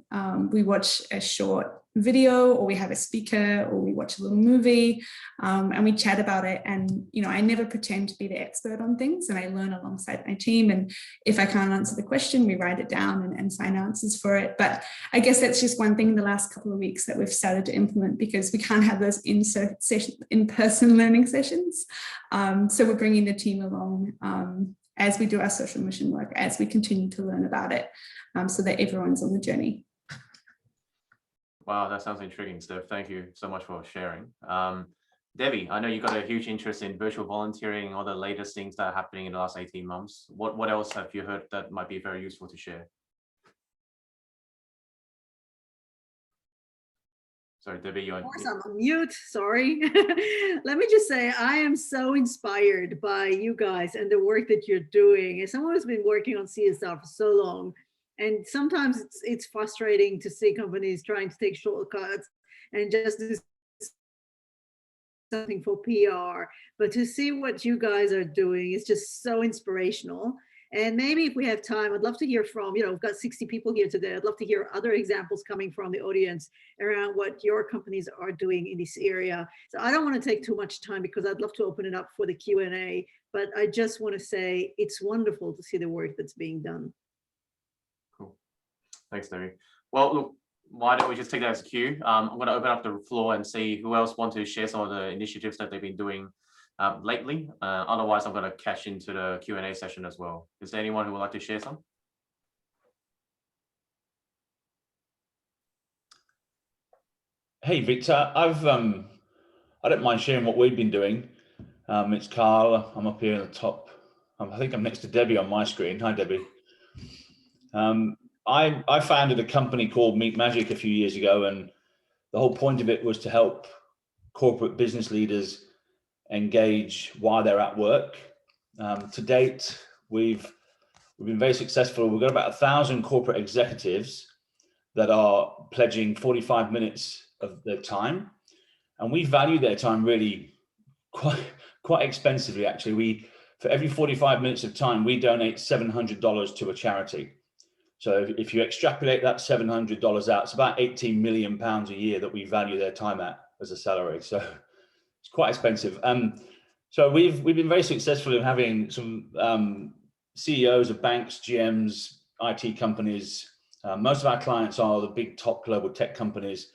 We watch a short video, or we have a speaker, or we watch a little movie, and we chat about it. And I never pretend to be the expert on things, and I learn alongside my team. And if I can't answer the question, we write it down and find answers for it. But I guess that's just one thing in the last couple of weeks that we've started to implement, because we can't have those in-person learning sessions. So we're bringing the team along as we do our social mission work, as we continue to learn about it, so that everyone's on the journey. Wow, that sounds intriguing, Steph. Thank you so much for sharing. Debbie, I know you've got a huge interest in virtual volunteering, all the latest things that are happening in the last 18 months. What else have you heard that might be very useful to share? Sorry, Debbie, you're on. Of course, I'm on mute. Sorry. Let me just say, I am so inspired by you guys and the work that you're doing. As someone who's been working on CSR for so long, and sometimes it's frustrating to see companies trying to take shortcuts and just do something for PR, but to see what you guys are doing is just so inspirational. And maybe if we have time, I'd love to hear from, we've got 60 people here today. I'd love to hear other examples coming from the audience around what your companies are doing in this area. So I don't want to take too much time because I'd love to open it up for the Q&A, but I just want to say it's wonderful to see the work that's being done. Cool. Thanks, Debbie. Well, look, why don't we just take that as a cue? I'm going to open up the floor and see who else wants to share some of the initiatives that they've been doing lately. Otherwise, I'm going to cash into the Q&A session as well. Is there anyone who would like to share some? Hey, Victor, I don't mind sharing what we've been doing. It's Carl. I'm up here at the top. I think I'm next to Debbie on my screen. Hi, Debbie. I founded a company called Meet Magic a few years ago, and the whole point of it was to help corporate business leaders engage while they're at work. To date, we've been very successful. We've got about 1,000 corporate executives that are pledging 45 minutes of their time, and we value their time really quite expensively. Actually, for every 45 minutes of time, we donate $700 to a charity. So if you extrapolate that $700 out, it's about 18 million pounds a year that we value their time at as a salary. So it's quite expensive. So we've been very successful in having some CEOs of banks, GMs, IT companies. Most of our clients are the big top global tech companies,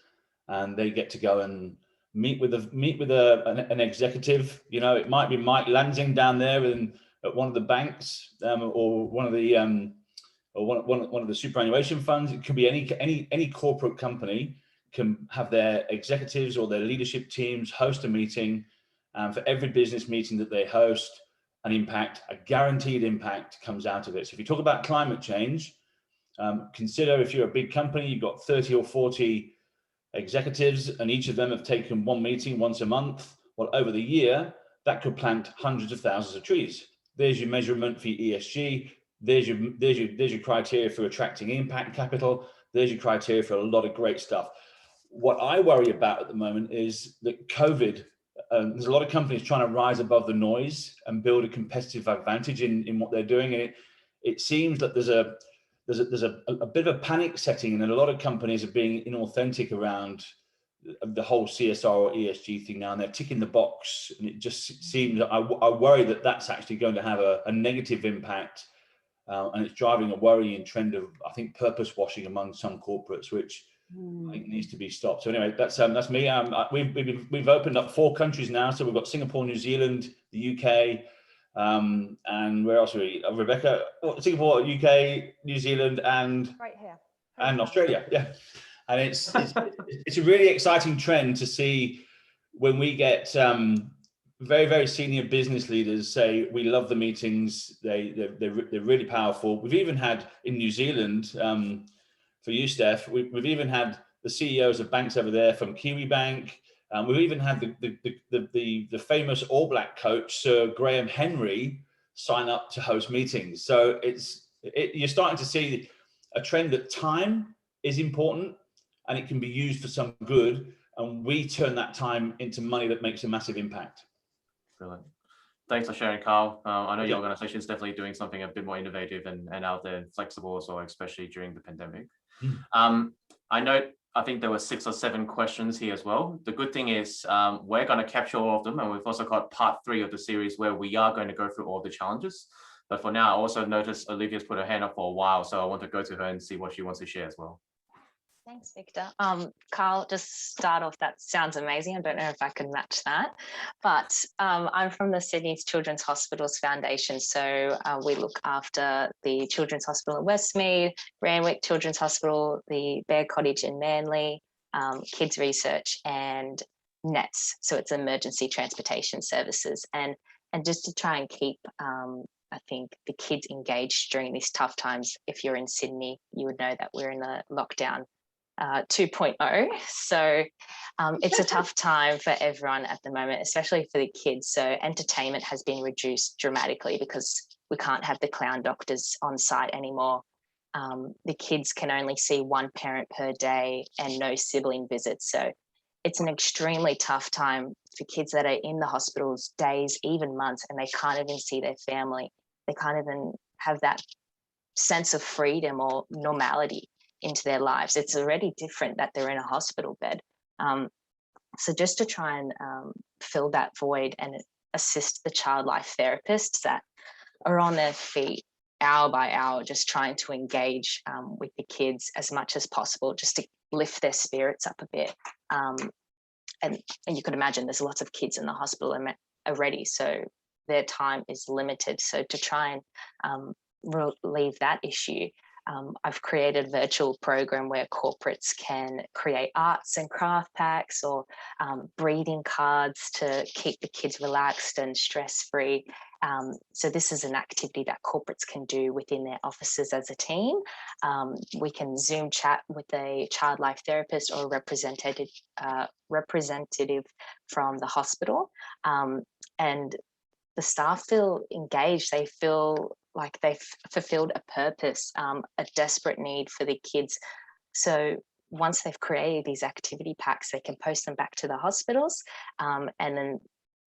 and they get to go and meet with an executive. You know, it might be Mike Lansing down there at one of the banks, or one of the superannuation funds. It could be any corporate company can have their executives or their leadership teams host a meeting, and for every business meeting that they host, a guaranteed impact comes out of it. So if you talk about climate change, consider if you're a big company, you've got 30 or 40 executives, and each of them have taken one meeting once a month. Well, over the year, that could plant hundreds of thousands of trees. There's your measurement for your ESG. There's your criteria for attracting impact capital. There's your criteria for a lot of great stuff. What I worry about at the moment is that COVID, there's a lot of companies trying to rise above the noise and build a competitive advantage in what they're doing. And it seems that there's a bit of a panic setting, and a lot of companies are being inauthentic around the whole CSR or ESG thing now, and they're ticking the box. And it just seems that I worry that that's actually going to have a negative impact. And it's driving a worrying trend of, I think, purpose washing among some corporates, which I think needs to be stopped. So anyway, that's me. We've opened up 4 countries now. So we've got Singapore, New Zealand, the UK, and where else are we? Rebecca, Singapore, UK, New Zealand, and right here, and Australia. Yeah, and it's a really exciting trend to see when we get very, very senior business leaders say, we love the meetings, they're really powerful. We've even had in New Zealand, for you, Steph, we've even had the CEOs of banks over there from Kiwi Bank. We've even had the famous All Black coach, Sir Graham Henry, sign up to host meetings. So you're starting to see a trend that time is important and it can be used for some good. And we turn that time into money that makes a massive impact. Brilliant. Thanks for sharing, Carl. I know your organization is definitely doing something a bit more innovative and out there and flexible, so especially during the pandemic. I think there were 6 or 7 questions here as well. The good thing is we're going to capture all of them, and we've also got part 3 of the series where we are going to go through all the challenges. But for now, I also noticed Olivia's put her hand up for a while, so I want to go to her and see what she wants to share as well. Thanks, Victor. Carl, just start off, that sounds amazing. I don't know if I can match that, but I'm from the Sydney Children's Hospitals Foundation. So we look after the Children's Hospital at Westmead, Randwick Children's Hospital, the Bear Cottage in Manly, Kids Research, and NETS. So it's emergency transportation services. And just to try and keep, I think, the kids engaged during these tough times. If you're in Sydney, you would know that we're in a lockdown 2.0. So it's a tough time for everyone at the moment, especially for the kids. So entertainment has been reduced dramatically because we can't have the clown doctors on site anymore. The kids can only see one parent per day and no sibling visits. So it's an extremely tough time for kids that are in the hospitals days, even months, and they can't even see their family. They can't even have that sense of freedom or normality into their lives. It's already different that they're in a hospital bed. So just to try and fill that void and assist the child life therapists that are on their feet hour by hour, just trying to engage with the kids as much as possible, just to lift their spirits up a bit. And you could imagine there's lots of kids in the hospital already, so their time is limited. So to try and relieve that issue, I've created a virtual program where corporates can create arts and craft packs or breathing cards to keep the kids relaxed and stress-free. So this is an activity that corporates can do within their offices as a team. We can Zoom chat with a child life therapist or a representative from the hospital. And the staff feel engaged. They feel like they've fulfilled a purpose, a desperate need for the kids. So once they've created these activity packs, they can post them back to the hospitals, and then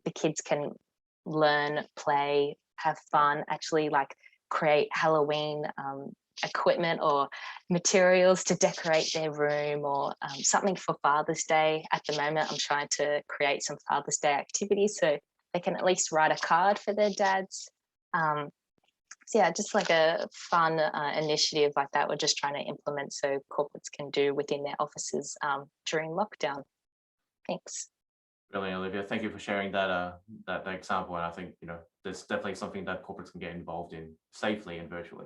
the kids can learn, play, have fun, actually like create Halloween equipment or materials to decorate their room, or something for Father's Day. At the moment, I'm trying to create some Father's Day activities so they can at least write a card for their dads. So yeah, just like a fun initiative like that we're just trying to implement so corporates can do within their offices during lockdown. Thanks. Brilliant, Olivia. Thank you for sharing that that example. And I think, you know, there's definitely something that corporates can get involved in safely and virtually.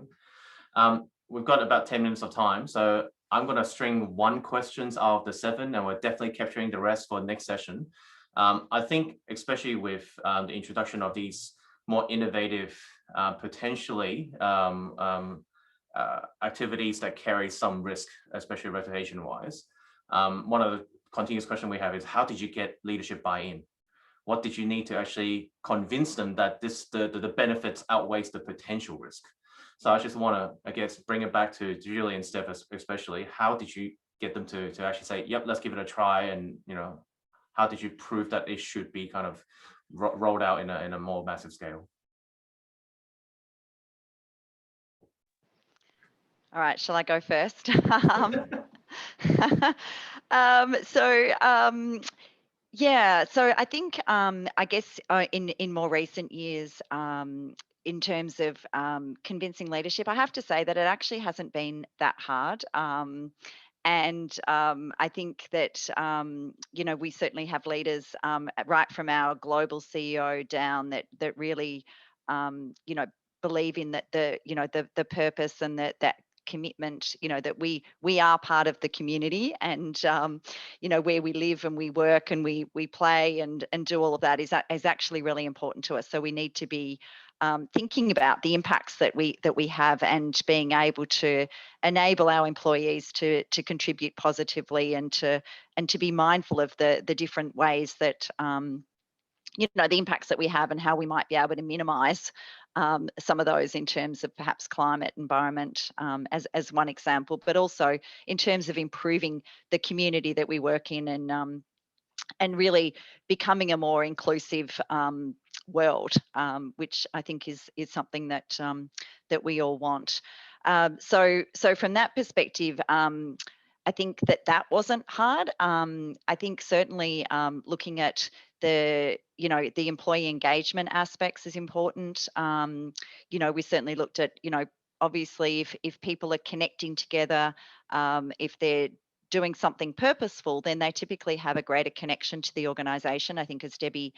We've got about 10 minutes of time, so I'm going to string 1 questions out of the 7, and we're definitely capturing the rest for the next session. I think, especially with the introduction of these more innovative, potentially activities that carry some risk, especially reputation-wise. One of the continuous questions we have is, how did you get leadership buy-in? What did you need to actually convince them that the benefits outweighs the potential risk? So I just want to, I guess, bring it back to Julie and Steph especially. How did you get them to actually say, yep, let's give it a try? And, you know, how did you prove that it should be kind of rolled out in a more massive scale? All right, shall I go first? Yeah, so I think, I guess in more recent years, in terms of convincing leadership, I have to say that it actually hasn't been that hard. And I think that, you know, we certainly have leaders right from our global CEO down that really, you know, believe in that the purpose and that commitment, you know, that we are part of the community, and you know, where we live and we work and we play and do all of that is actually really important to us. So we need to be thinking about the impacts that we have, and being able to enable our employees to contribute positively, and to be mindful of the different ways that you know, the impacts that we have, and how we might be able to minimise some of those in terms of perhaps climate, environment, as one example, but also in terms of improving the community that we work in, and really becoming a more inclusive world, which I think is something that that we all want. So from that perspective, I think that wasn't hard. I think certainly looking at the employee engagement aspects is important. You know, we certainly looked at, you know, obviously if people are connecting together, if they're doing something purposeful, then they typically have a greater connection to the organisation. I think, as Debbie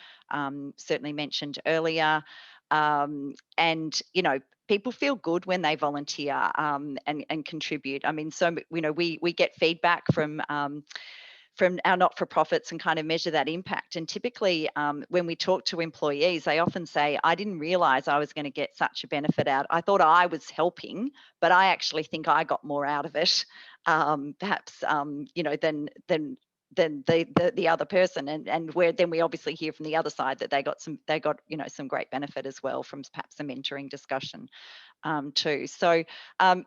certainly mentioned earlier, and you know, people feel good when they volunteer and contribute. I mean, so you know, we get feedback from our not-for-profits and kind of measure that impact. And typically when we talk to employees, they often say, I didn't realise I was going to get such a benefit out. I thought I was helping, but I actually think I got more out of it, perhaps, you know, than the other person. And where then we obviously hear from the other side that they got you know, some great benefit as well from perhaps a mentoring discussion too. So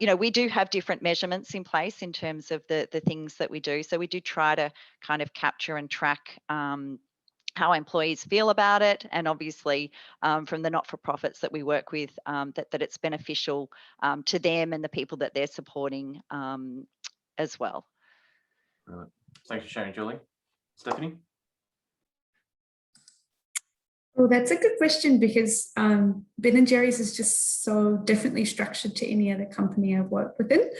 you know, we do have different measurements in place in terms of the things that we do. So we do try to kind of capture and track how employees feel about it, and obviously from the not-for-profits that we work with, that it's beneficial to them and the people that they're supporting as well. Brilliant. Thanks for sharing, Julie. Stephanie? Well, that's a good question, because BenJerrys is just so differently structured to any other company I've worked within.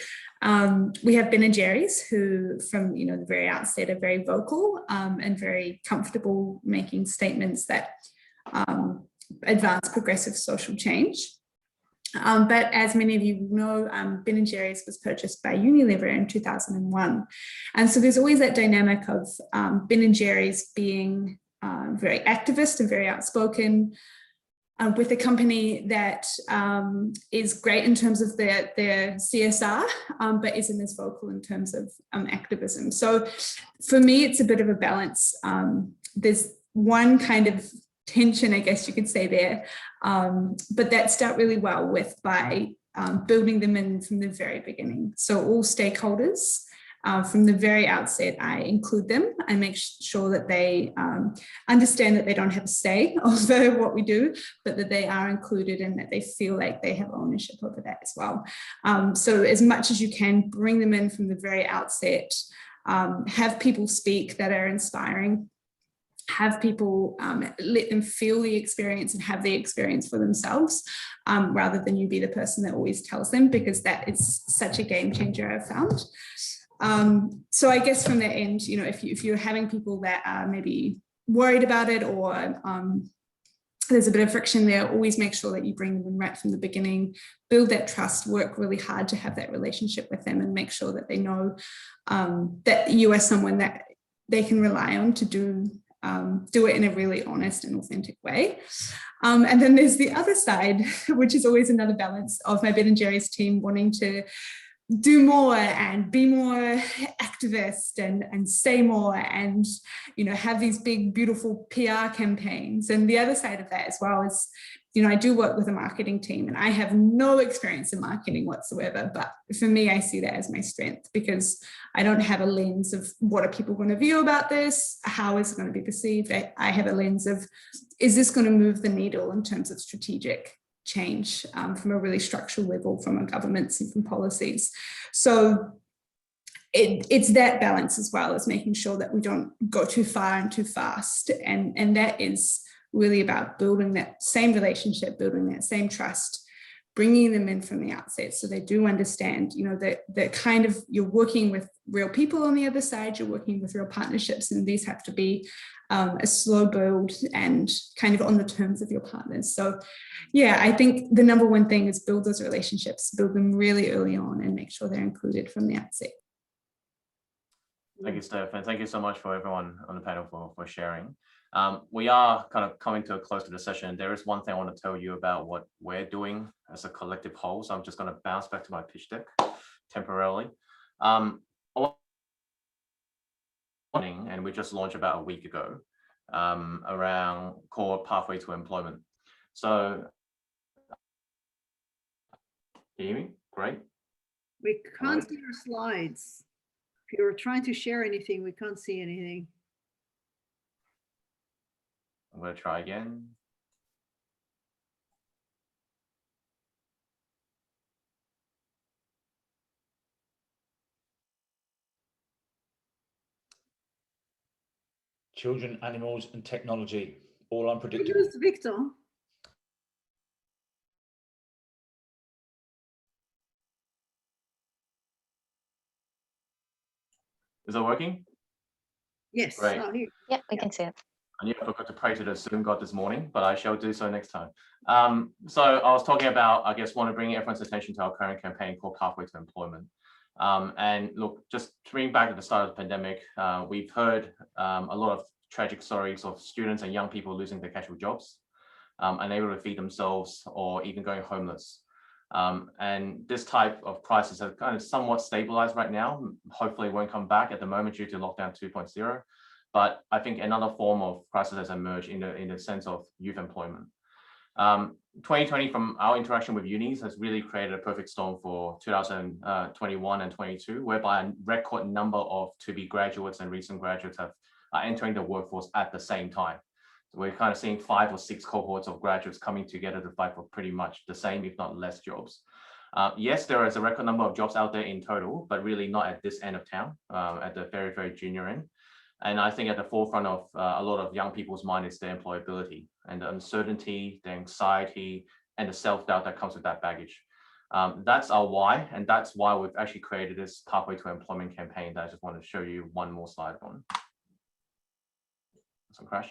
We have BenJerrys, who from, you know, the very outset are very vocal and very comfortable making statements that advance progressive social change. But as many of you know, BenJerrys was purchased by Unilever in 2001. And so there's always that dynamic of BenJerrys being very activist and very outspoken, with a company that is great in terms of their CSR, but isn't as vocal in terms of activism. So for me, it's a bit of a balance. There's one kind of tension, I guess you could say there, but that's dealt really well with by building them in from the very beginning. So all stakeholders, from the very outset, I include them. I make sure that they understand that they don't have a say over what we do, but that they are included and that they feel like they have ownership over that as well. So as much as you can, bring them in from the very outset, have people speak that are inspiring, have people let them feel the experience and have the experience for themselves, rather than you be the person that always tells them, because that is such a game changer, I've found. So I guess from that end, you know, if you're having people that are maybe worried about it, or there's a bit of friction there, always make sure that you bring them in right from the beginning, build that trust, work really hard to have that relationship with them, and make sure that they know that you are someone that they can rely on to do it in a really honest and authentic way. And then there's the other side, which is always another balance of my BenJerrys team wanting to do more and be more activist and say more and, you know, have these big, beautiful PR campaigns. And the other side of that as well is, you know, I do work with a marketing team and I have no experience in marketing whatsoever, but for me, I see that as my strength, because I don't have a lens of what are people going to view about this? How is it going to be perceived? I have a lens of, is this going to move the needle in terms of strategic change, from a really structural level, from our governments and from policies. So it's that balance as well, as making sure that we don't go too far and too fast. And that is really about building that same relationship, building that same trust, bringing them in from the outset so they do understand, you know, that kind of, you're working with real people on the other side, you're working with real partnerships, and these have to be a slow build and kind of on the terms of your partners. So yeah, I think the number one thing is build those relationships, build them really early on and make sure they're included from the outset. Thank you, Steph, and thank you so much for everyone on the panel for sharing. We are kind of coming to a close to the session. There is one thing I want to tell you about what we're doing as a collective whole. So I'm just going to bounce back to my pitch deck temporarily. And we just launched about a week ago around core pathway to employment. So, can you hear me? Great. We can't see your slides. If you're trying to share anything, we can't see anything. I'm going to try again. Children, animals, and technology, all unpredictable. Where's Victor? Is it working? Yes. Great. Oh, here. Yep, we can see it. I knew I forgot to pray to the Zoom God this morning, but I shall do so next time. So I was talking about, I guess, want to bring everyone's attention to our current campaign called Pathway to Employment. And look, just to bring back to the start of the pandemic, we've heard a lot of tragic stories of students and young people losing their casual jobs, unable to feed themselves, or even going homeless. And this type of crisis has kind of somewhat stabilized right now. Hopefully it won't come back at the moment due to lockdown 2.0. But I think another form of crisis has emerged in the sense of youth employment. 2020, from our interaction with unis, has really created a perfect storm for 2021 and 22, whereby a record number of to-be graduates and recent graduates are entering the workforce at the same time. So we're kind of seeing 5 or 6 cohorts of graduates coming together to fight for pretty much the same, if not less, jobs. Yes, there is a record number of jobs out there in total, but really not at this end of town, at the very, very junior end. And I think at the forefront of a lot of young people's mind is their employability and the uncertainty, the anxiety, and the self-doubt that comes with that baggage. That's our why, and that's why we've actually created this Pathway to Employment campaign that I just want to show you one more slide on. Some crash.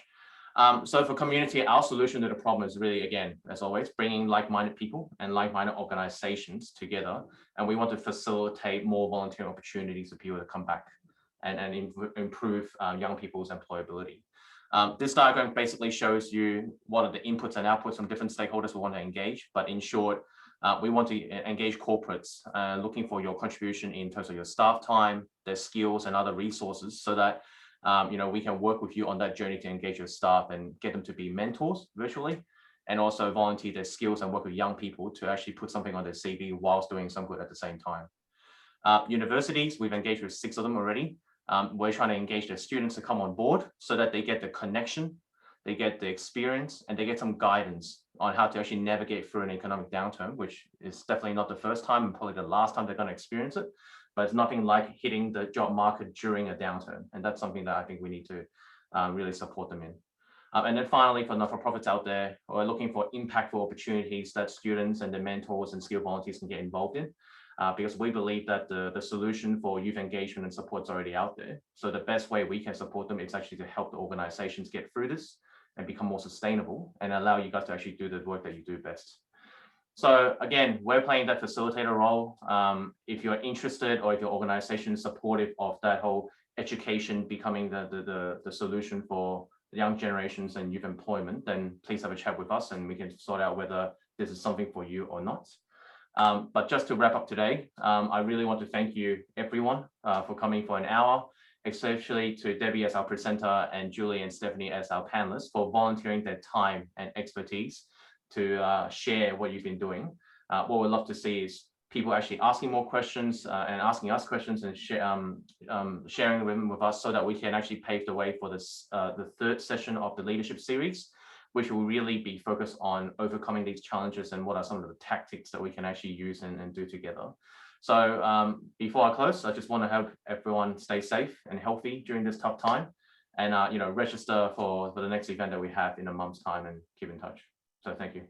So for Communiteer, our solution to the problem is really, again, as always, bringing like-minded people and like-minded organizations together. And we want to facilitate more volunteering opportunities for people to come back and improve young people's employability. This diagram basically shows you what are the inputs and outputs from different stakeholders we want to engage. But in short, we want to engage corporates looking for your contribution in terms of your staff time, their skills and other resources, so that we can work with you on that journey to engage your staff and get them to be mentors virtually, and also volunteer their skills and work with young people to actually put something on their CV whilst doing some good at the same time. Universities, we've engaged with 6 of them already. We're trying to engage their students to come on board so that they get the connection, they get the experience, and they get some guidance on how to actually navigate through an economic downturn, which is definitely not the first time and probably the last time they're going to experience it. But it's nothing like hitting the job market during a downturn. And that's something that I think we need to really support them in. And then finally, for not-for-profits out there who are looking for impactful opportunities that students and their mentors and skilled volunteers can get involved in, because we believe that the solution for youth engagement and support is already out there. So the best way we can support them is actually to help the organizations get through this and become more sustainable and allow you guys to actually do the work that you do best. So again, we're playing that facilitator role. If you're interested or if your organization is supportive of that whole education becoming the solution for the young generations and youth employment, then please have a chat with us and we can sort out whether this is something for you or not. But just to wrap up today, I really want to thank you everyone for coming for an hour, especially to Debbie as our presenter and Julie and Stephanie as our panelists for volunteering their time and expertise to share what you've been doing. What we'd love to see is people actually asking more questions and asking us questions and sharing them with us so that we can actually pave the way for this, the 3rd session of the leadership series, which will really be focused on overcoming these challenges and what are some of the tactics that we can actually use and do together. So before I close, I just want to have everyone stay safe and healthy during this tough time, and register for the next event that we have in a month's time and keep in touch. So thank you.